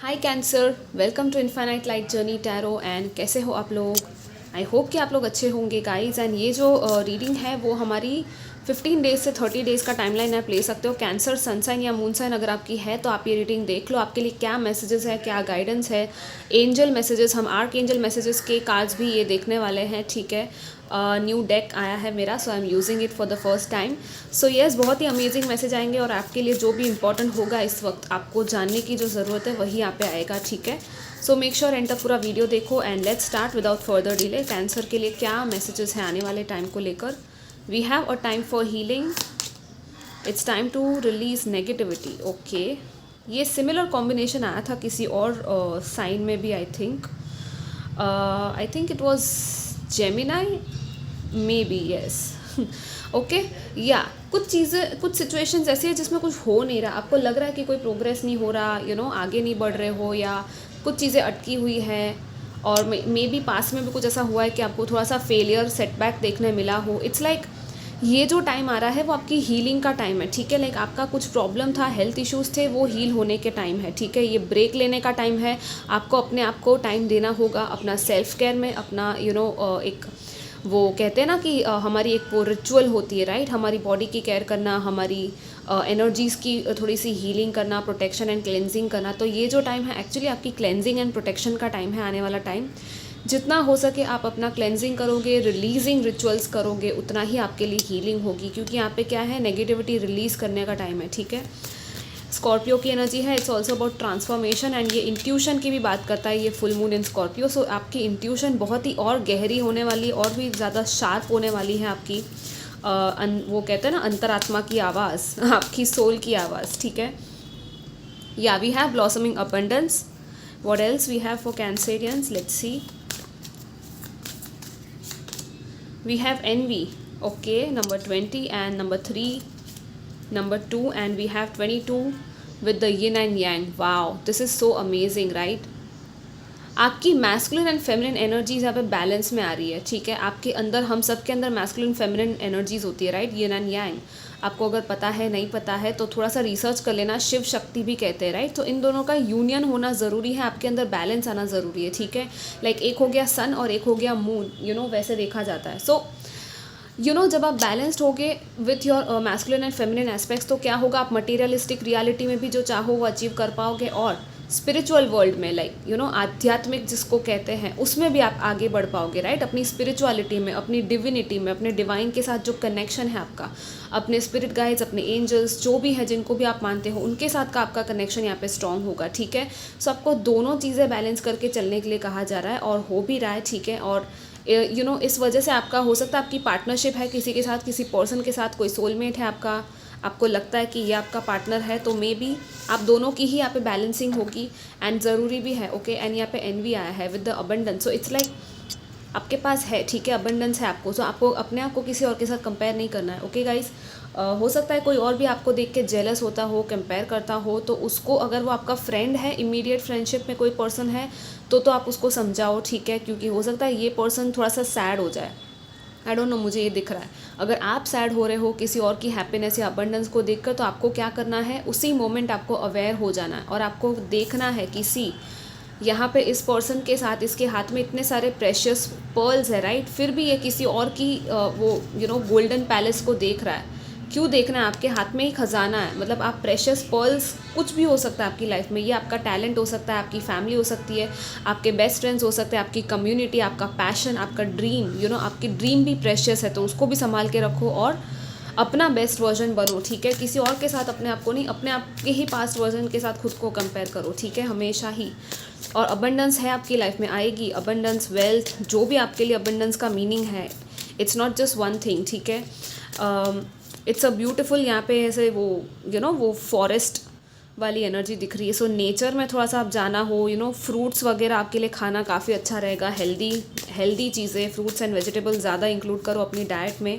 Hi Cancer, welcome to infinite light journey tarot. And कैसे हो आप लोग? आई होप कि आप लोग अच्छे होंगे गाइज। एंड ये जो रीडिंग है वो हमारी 15 डेज से 30 डेज़ का टाइमलाइन आप ले सकते हो। कैंसर सन साइन या मून साइन अगर आपकी है तो आप ये रीडिंग देख लो, आपके लिए क्या मैसेजेस है, क्या गाइडेंस है, एंजल मैसेजेस। हम आर्क एंजल मैसेजेस के कार्ड्स भी ये देखने वाले हैं, ठीक है। न्यू डेक आया है मेरा, so I am using it for the first time. So yes, बहुत ही अमेजिंग मैसेज आएंगे और आपके लिए जो भी इंपॉर्टेंट होगा इस वक्त आपको जानने की जो ज़रूरत है वही यहाँ पे आएगा, ठीक है। सो मेक श्योर एंड तक पूरा वीडियो देखो and let's start without further delay. Cancer के लिए क्या मैसेजेस हैं आने वाले टाइम को लेकर। We have a time for healing, it's time to release negativity. Okay, ये सिमिलर कॉम्बिनेशन आया था किसी और साइन में भी। I think it was Gemini, maybe, yes. Okay, या कुछ चीज़ें, कुछ सिचुएशंस ऐसी है जिसमें कुछ हो नहीं रहा, आपको लग रहा है कि कोई प्रोग्रेस नहीं हो रहा, आगे नहीं बढ़ रहे हो, या कुछ चीज़ें अटकी हुई है। और मे बी पास में भी कुछ ऐसा हुआ है कि आपको थोड़ा सा फेलियर, सेटबैक देखने मिला हो। इट्स लाइक ये जो टाइम आ रहा है वो आपकी हीलिंग का टाइम है, ठीक है। लाइक आपका कुछ प्रॉब्लम था, हेल्थ इश्यूज थे, वो हील होने के टाइम है, ठीक है। ये ब्रेक लेने का टाइम है, आपको अपने आप को टाइम देना होगा अपना सेल्फ केयर में, अपना एक वो कहते हैं ना कि हमारी एक वो रिचुअल होती है, राइट। हमारी बॉडी की केयर करना, हमारी एनर्जीज़ की थोड़ी सी हीलिंग करना, प्रोटेक्शन एंड क्लेंजिंग करना। तो ये जो टाइम है एक्चुअली आपकी क्लेंजिंग एंड प्रोटेक्शन का टाइम है, आने वाला टाइम। जितना हो सके आप अपना क्लेंजिंग करोगे, रिलीजिंग रिचुअल्स करोगे, उतना ही आपके लिए हीलिंग होगी, क्योंकि यहाँ पे क्या है, नेगेटिविटी रिलीज़ करने का टाइम है, ठीक है। स्कॉर्पियो की एनर्जी है, it's also about transformation. And ये इंट्यूशन की भी बात करता है, ये फुल मून इन स्कॉर्पियो। सो आपकी इंट्यूशन बहुत ही और गहरी होने वाली, और भी ज़्यादा शार्प होने वाली है आपकी। वो कहते हैं ना अंतरात्मा की आवाज़, आपकी सोल की आवाज़, ठीक है। या we have blossoming abundance. What else we have for Cancerians, let's see. We have envy, okay, number 20 and number 3, number 2, and we have 22 with the yin and yang. Wow, this is so amazing, right? आपकी masculine and feminine energies यहाँ पे balance में आ रही है, ठीक है। आपके अंदर, हम सब के अंदर मैस्कुलिन फेमिनिन एनर्जीज होती है, राइट, यिन एंड यांग। आपको अगर पता है, नहीं पता है तो थोड़ा सा रिसर्च कर लेना। शिव शक्ति भी कहते हैं, राइट। तो इन दोनों का यूनियन होना ज़रूरी है, आपके अंदर बैलेंस आना ज़रूरी है, ठीक है। लाइक एक हो गया सन और एक हो गया मून, वैसे देखा जाता है। सो जब आप बैलेंस्ड होगे with your masculine and feminine aspects, तो क्या होगा, आप मटेरियलिस्टिक रियलिटी में भी जो चाहो वो अचीव कर पाओगे, और स्पिरिचुअल वर्ल्ड में, लाइक आध्यात्मिक जिसको कहते हैं, उसमें भी आप आगे बढ़ पाओगे, राइट। अपनी स्पिरिचुअलिटी में, अपनी डिविनिटी में, अपने डिवाइन के साथ जो कनेक्शन है आपका, अपने स्पिरिट गाइड्स, अपने एंजल्स जो भी है, जिनको भी आप मानते हो, उनके साथ का आपका कनेक्शन यहाँ पे स्ट्रॉन्ग होगा, ठीक है। सो आपको दोनों चीज़ें बैलेंस करके चलने के लिए कहा जा रहा है, और हो भी रहा है, ठीक है। और इस वजह से आपका हो सकता है, आपकी पार्टनरशिप है किसी के साथ, किसी पर्सन के साथ, कोई सोलमेट है आपका, आपको लगता है कि ये आपका पार्टनर है, तो मे बी आप दोनों की ही यहाँ पे बैलेंसिंग होगी। एंड ज़रूरी भी है, ओके। एंड यहाँ पे एनवी आया है with the abundance. So it's like आपके पास है, ठीक है, अबंडेंस है आपको। सो आपको अपने आप को किसी और के साथ कंपेयर नहीं करना है, ओके गाइज। हो सकता है कोई और भी आपको देख के जेलस होता हो, कंपेयर करता हो, तो उसको, अगर वो आपका फ्रेंड है, इमीडिएट फ्रेंडशिप में कोई पर्सन है, तो आप उसको समझाओ, ठीक है, क्योंकि हो सकता है ये पर्सन थोड़ा सा सैड हो जाए। आई डोंट नो, मुझे ये दिख रहा है। अगर आप सैड हो रहे हो किसी और की हैप्पीनेस या अबंडेंस को देखकर, तो आपको क्या करना है, उसी मोमेंट आपको अवेयर हो जाना है, और आपको देखना है कि सी, यहाँ पे इस पर्सन के साथ, इसके हाथ में इतने सारे प्रेशियस पर्ल्स है, राइट। फिर भी ये किसी और की वो गोल्डन पैलेस को देख रहा है। क्यों देखना है, आपके हाथ में ही खजाना है। मतलब आप प्रेशियस पर्ल्स, कुछ भी हो सकता है आपकी लाइफ में, ये आपका टैलेंट हो सकता है, आपकी फैमिली हो सकती है, आपके बेस्ट फ्रेंड्स हो सकते हैं, आपकी कम्युनिटी, आपका पैशन, आपका ड्रीम, आपकी ड्रीम भी प्रेशियस है, तो उसको भी संभाल के रखो और अपना बेस्ट वर्जन बनो, ठीक है। किसी और के साथ अपने आप को नहीं, अपने आप के ही पास्ट वर्जन के साथ खुद को कंपेयर करो, ठीक है, हमेशा ही। और अबंडेंस है आपकी लाइफ में, आएगी अबंडेंस, वेल्थ, जो भी आपके लिए अबंडेंस का मीनिंग है, it's not just one thing, ठीक है। इट्स अ ब्यूटिफुल, यहाँ पे ऐसे वो वो फॉरेस्ट वाली एनर्जी दिख रही है। सो नेचर में थोड़ा सा आप जाना हो, फ्रूट्स वगैरह आपके लिए खाना काफ़ी अच्छा रहेगा। हेल्दी चीज़ें, फ्रूट्स एंड वेजिटेबल ज़्यादा इंक्लूड करो अपनी डाइट में,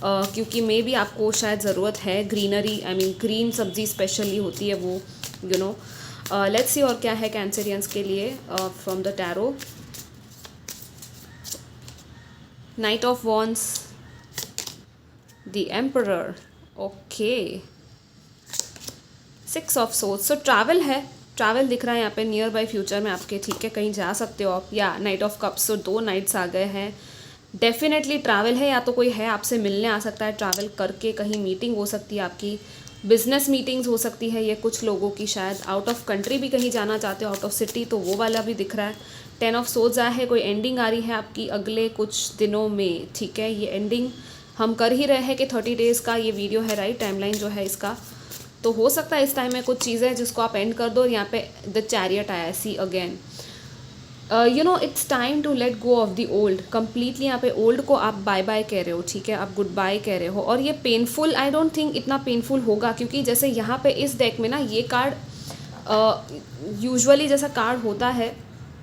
क्योंकि मे भी आपको शायद ज़रूरत है ग्रीनरी, आई मीन ग्रीन सब्जी स्पेशली होती है वो, लेट्स सी और क्या है कैंसेरियंस के लिए from the tarot. Night of wands, the emperor, okay, 6 of swords. So travel है, ट्रैवल दिख रहा है यहाँ पे नियर बाय फ्यूचर में आपके, ठीक है, कहीं जा सकते हो आप। या नाइट ऑफ कप्स, तो 2 नाइट्स आ गए हैं। डेफिनेटली ट्रैवल है, या तो कोई है आपसे मिलने आ सकता है ट्रैवल करके, कहीं मीटिंग हो सकती है आपकी, बिजनेस मीटिंग्स हो सकती है ये कुछ लोगों की, शायद आउट ऑफ कंट्री भी कहीं जाना चाहते हो, आउट ऑफ सिटी, तो वो वाला भी दिख रहा है। 10 ऑफ सोर्ड्स आया है, कोई एंडिंग आ रही है आपकी अगले कुछ दिनों में, ठीक है। ये एंडिंग हम कर ही रहे हैं कि 30 डेज़ का ये वीडियो है, राइट, टाइमलाइन जो है इसका। तो हो सकता है इस टाइम में कुछ चीज़ें जिसको आप एंड कर दो। और यहाँ पे द चैरियट आया है, see again, you know it's time to let go of the old. Completely यहाँ पे ओल्ड को आप बाय बाय कह रहे हो, ठीक है, आप गुड बाय कह रहे हो। और ये पेनफुल, आई डोंट थिंक इतना पेनफुल होगा, क्योंकि जैसे यहाँ पे इस डेक में ना ये कार्ड यूजुअली जैसा कार्ड होता है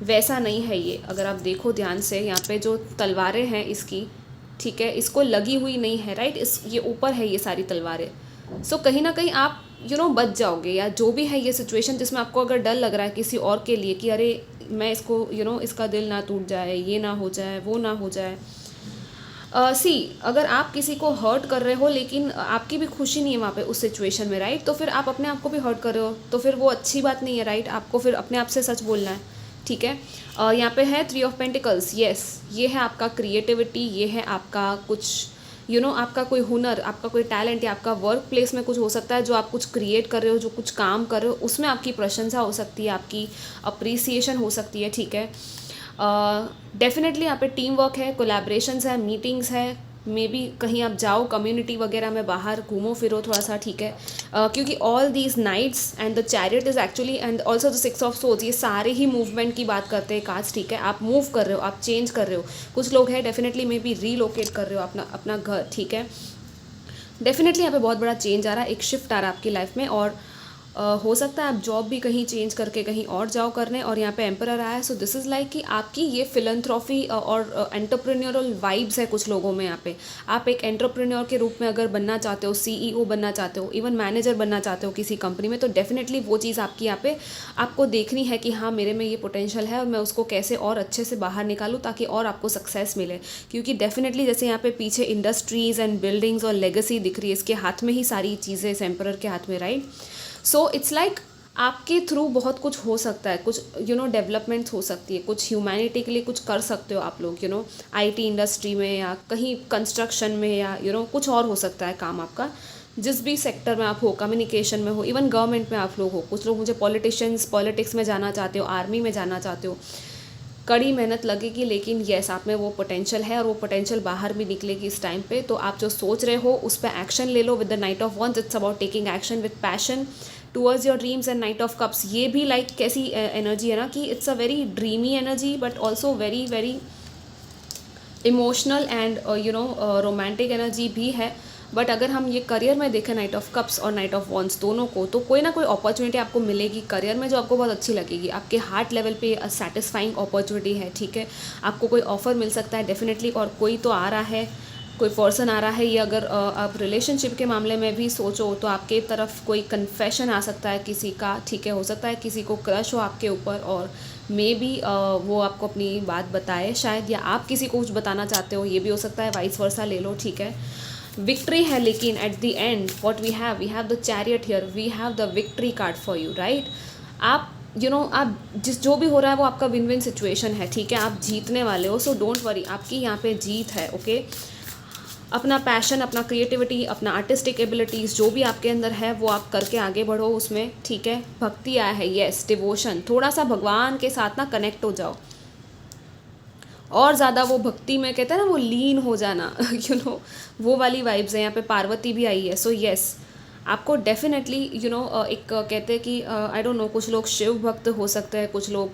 वैसा नहीं है ये। अगर आप देखो ध्यान से, यहाँ पे जो तलवारें हैं इसकी, ठीक है, इसको लगी हुई नहीं है, राइट, इस ये ऊपर है ये सारी तलवारें। सो कहीं ना कहीं आप बच जाओगे, या जो भी है ये सिचुएशन जिसमें आपको अगर डर लग रहा है किसी और के लिए कि अरे मैं इसको इसका दिल ना टूट जाए, ये ना हो जाए, वो ना हो जाए। सी अगर आप किसी को हर्ट कर रहे हो लेकिन आपकी भी खुशी नहीं है वहाँ पे उस सिचुएशन में, राइट, तो फिर आप अपने आप को भी हर्ट कर रहे हो, तो फिर वो अच्छी बात नहीं है, राइट। आपको फिर अपने आप से सच बोलना है, ठीक है। यहाँ पे है 3 ऑफ पेंटिकल्स, येस, ये है आपका क्रिएटिविटी, ये है आपका कुछ आपका कोई हुनर, आपका कोई टैलेंट, या आपका वर्क प्लेस में कुछ हो सकता है जो आप कुछ क्रिएट कर रहे हो, जो कुछ काम कर रहे हो, उसमें आपकी प्रशंसा हो सकती है, आपकी अप्रिसिएशन हो सकती है, ठीक है। डेफिनेटली यहाँ पे टीम वर्क है, कोलैबोरेशंस है, मीटिंग्स है, मे बी कहीं आप जाओ कम्युनिटी वगैरह में, बाहर घूमो फिरो थोड़ा सा, ठीक है। क्योंकि all these knights and the chariot is actually and also the 6 of swords, ये सारे ही मूवमेंट की बात करते हैं कार्ड्स, ठीक है। आप मूव कर रहे हो, आप चेंज कर रहे हो, कुछ लोग हैं डेफिनेटली मे बी रीलोकेट कर रहे हो अपना घर, ठीक है। डेफिनेटली यहाँ पे बहुत बड़ा चेंज आ रहा है, एक शिफ्ट आ रहा है आपकी लाइफ में। और हो सकता है आप जॉब भी कहीं चेंज करके कहीं और जाओ करने। और यहाँ पे एम्परर आया है, सो दिस इज़ लाइक कि आपकी ये फिलंथ्रॉफी और एंटरप्रेन्योरल वाइब्स है कुछ लोगों में। यहाँ पे आप एक एंटरप्रेन्योर के रूप में अगर बनना चाहते हो, सीईओ बनना चाहते हो, इवन मैनेजर बनना चाहते हो किसी कंपनी में, तो डेफिनेटली वो चीज़ आपकी यहाँ पे आपको देखनी है कि हाँ मेरे में ये पोटेंशियल है और मैं उसको कैसे और अच्छे से बाहर निकालूँ ताकि और आपको सक्सेस मिले। क्योंकि डेफिनेटली जैसे यहाँ पे पीछे इंडस्ट्रीज़ एंड बिल्डिंग्स और लेगेसी दिख रही है, इसके हाथ में ही सारी चीज़ें इस एम्परर के हाथ में, राइट। सो इट्स लाइक आपके थ्रू बहुत कुछ हो सकता है, कुछ डेवलपमेंट्स हो सकती है, कुछ ह्यूमैनिटी के लिए कुछ कर सकते हो आप लोग, आईटी इंडस्ट्री में या कहीं कंस्ट्रक्शन में, या कुछ और हो सकता है काम आपका, जिस भी सेक्टर में आप हो, कम्युनिकेशन में हो, इवन गवर्नमेंट में आप लोग हो। कुछ लोग मुझे पॉलिटिक्स में जाना चाहते हो, आर्मी में जाना चाहते हो, कड़ी मेहनत लगेगी, लेकिन येस आप में वो पोटेंशियल है और वो पोटेंशियल बाहर भी निकलेगी इस टाइम पे। तो आप जो सोच रहे हो उस पर एक्शन ले लो with the knight of wands. It's about taking action with passion towards your dreams. And knight of cups ये भी लाइक कैसी एनर्जी है ना कि it's a very dreamy energy but also very very emotional and romantic energy भी है। But अगर हम ये करियर में देखें नाइट ऑफ कप्स और नाइट ऑफ वॉन्ड्स दोनों को, तो कोई ना कोई अपॉर्चुनिटी आपको मिलेगी करियर में जो आपको बहुत अच्छी लगेगी, आपके हार्ट लेवल पे सेटिस्फाइंग अपॉर्चुनिटी है, ठीक है। आपको कोई ऑफर मिल सकता है डेफिनेटली, और कोई तो आ रहा है, कोई पर्सन आ रहा है। ये अगर आप रिलेशनशिप के मामले में भी सोचो तो आपके तरफ कोई कन्फेशन आ सकता है किसी का, ठीक है। हो सकता है किसी को क्रश हो आपके ऊपर और मे बी वो आपको अपनी बात बताए शायद, या आप किसी को कुछ बताना चाहते हो, ये भी हो सकता है, वाइस वर्सा ले लो, ठीक है। विक्ट्री है, लेकिन at the end what we have the chariot here, we have the victory card for you, right. आप आप जो भी हो रहा है वो आपका विन विन सिचुएशन है, ठीक है। आप जीतने वाले हो, सो डोंट वरी, आपकी यहाँ पे जीत है, ओके। अपना पैशन, अपना क्रिएटिविटी, अपना आर्टिस्टिक एबिलिटीज़ जो भी आपके अंदर है वो आप करके आगे बढ़ो उसमें, ठीक है। भक्ति आया है, येस, डिवोशन, थोड़ा सा भगवान के साथ ना कनेक्ट हो जाओ और ज़्यादा, वो भक्ति में कहते हैं ना वो लीन हो जाना वो वाली वाइब्स है। यहाँ पे पार्वती भी आई है, सो येस आपको डेफिनेटली एक कहते हैं कि आई डोंट नो, कुछ लोग शिव भक्त हो सकते हैं, कुछ लोग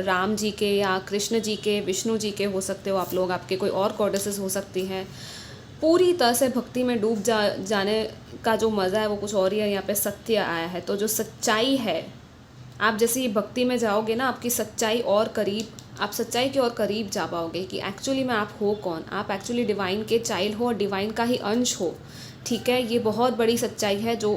राम जी के या कृष्ण जी के, विष्णु जी के हो सकते हो आप लोग, आपके कोई और गॉडेसेस हो सकती हैं। पूरी तरह से भक्ति में डूब जाने का जो मज़ा है वो कुछ और ही है। यहाँ पे सत्य आया है, तो जो सच्चाई है, आप जैसे ही भक्ति में जाओगे ना, आपकी सच्चाई और करीब, आप सच्चाई के और करीब जा पाओगे कि एक्चुअली में आप हो कौन। आप एक्चुअली डिवाइन के चाइल्ड हो और डिवाइन का ही अंश हो, ठीक है। ये बहुत बड़ी सच्चाई है जो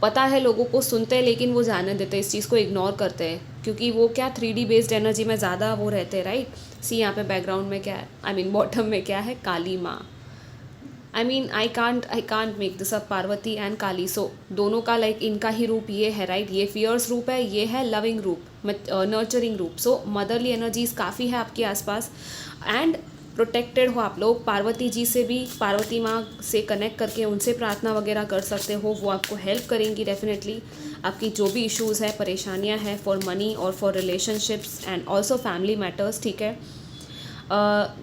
पता है लोगों को, सुनते हैं लेकिन वो जाने देते हैं, इस चीज़ को इग्नोर करते हैं, क्योंकि वो क्या 3D बेस्ड एनर्जी में ज़्यादा वो रहते हैं, राइट। सी यहाँ पे बैकग्राउंड में क्या है, आई मीन बॉटम में क्या है, काली माँ, I can't make this a Parvati and Kali. So दोनों का लाइक इनका ही रूप ये है राइट. ये फियर्स रूप है, ये है लविंग रूप, नर्चरिंग रूप. सो मदरली एनर्जीज काफ़ी है आपके आसपास. एंड प्रोटेक्टेड हो आप लोग. पार्वती जी से भी, पार्वती माँ से कनेक्ट करके उनसे प्रार्थना वगैरह कर सकते हो. वो आपको हेल्प करेंगी डेफिनेटली. आपकी जो भी इश्यूज़ है, परेशानियाँ हैं फॉर मनी और for relationships and also family matters, ठीक है.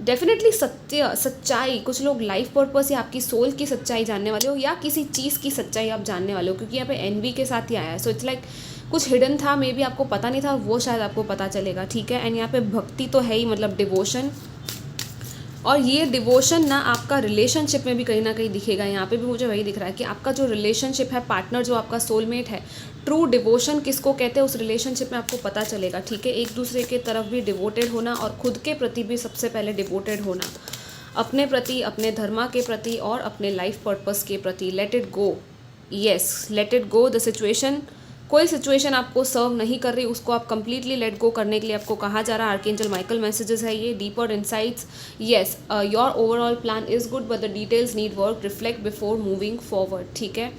डेफिनेटली सच्चाई, कुछ लोग लाइफ पर्पस या आपकी सोल की सच्चाई जानने वाले हो, या किसी चीज़ की सच्चाई आप जानने वाले हो, क्योंकि यहाँ पे एनवी के साथ ही आया है. सो इट्स लाइक कुछ हिडन था, मे बी आपको पता नहीं था, वो शायद आपको पता चलेगा, ठीक है. एंड यहाँ पे भक्ति तो है ही, मतलब डिवोशन. और ये डिवोशन ना आपका रिलेशनशिप में भी कहीं ना कहीं दिखेगा. यहाँ पे भी मुझे वही दिख रहा है कि आपका जो रिलेशनशिप है, पार्टनर जो आपका सोलमेट है, ट्रू डिवोशन किसको कहते हैं उस रिलेशनशिप में आपको पता चलेगा, ठीक है. एक दूसरे के तरफ भी डिवोटेड होना और खुद के प्रति भी सबसे पहले डिवोटेड होना, अपने प्रति, अपने धर्मा के प्रति और अपने लाइफ पर्पस के प्रति. Let it go. Yes, let it go. The situation, कोई सिचुएशन आपको सर्व नहीं कर रही, उसको आप कंप्लीटली लेट गो करने के लिए आपको कहा जा रहा है. आर्कएंजल माइकल मैसेजेस है ये. Deeper insights. Yes, your overall plan is good but the details need work. Reflect before moving forward, ठीक है.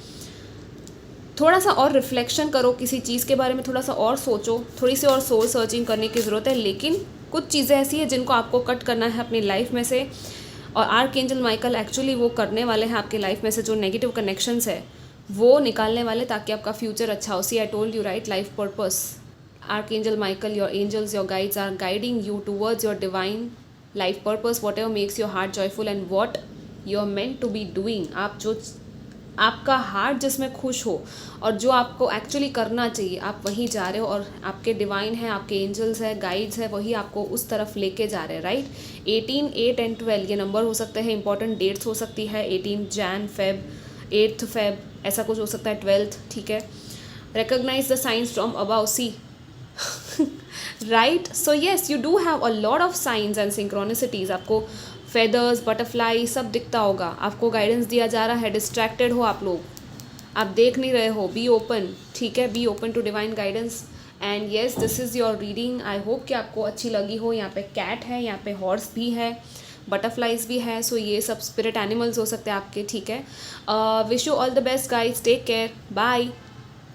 थोड़ा सा और रिफ्लेक्शन करो किसी चीज़ के बारे में, थोड़ा सा और सोचो, थोड़ी सी और सोल सर्चिंग करने की ज़रूरत है. लेकिन कुछ चीज़ें ऐसी हैं जिनको आपको कट करना है अपनी लाइफ में से. और आर्कएंजल माइकल एक्चुअली वो करने वाले हैं आपके लाइफ में से जो नेगेटिव कनेक्शंस है वो निकालने वाले, ताकि आपका फ्यूचर अच्छा हो. See I told you right, life purpose. Archangel Michael, your angels, your guides are guiding you towards your divine life purpose, whatever makes your heart joyful and what you are meant to be doing. आप जो आपका heart जिसमें खुश हो और जो आपको actually करना चाहिए, आप वहीं जा रहे हो. और आपके डिवाइन है, आपके एंजल्स है, गाइड्स है, वही आपको उस तरफ लेके जा रहे हैं राइट. 18, 8 एंड 12 ये नंबर हो सकते हैं. इंपॉर्टेंट डेट्स हो सकती है. 18 जैन, फेब, 8 फेब, ऐसा कुछ हो सकता है. 12th, ठीक है. Recognise the science from above, see right. So yes, you do have a lot of science and synchronicities. आपको फेदर्स, बटरफ्लाई सब दिखता होगा. आपको गाइडेंस दिया जा रहा है. डिस्ट्रैक्टेड हो आप लोग, आप देख नहीं रहे हो. बी ओपन, ठीक है. Be open to divine guidance. And yes, this is your reading. I hope कि आपको अच्छी लगी हो. यहाँ पे कैट है, यहाँ पे हॉर्स भी है, बटरफ्लाइज भी है. सो ये सब स्पिरिट एनिमल्स हो सकते हैं आपके, ठीक है. Wish you all the best guys. Take care. Bye.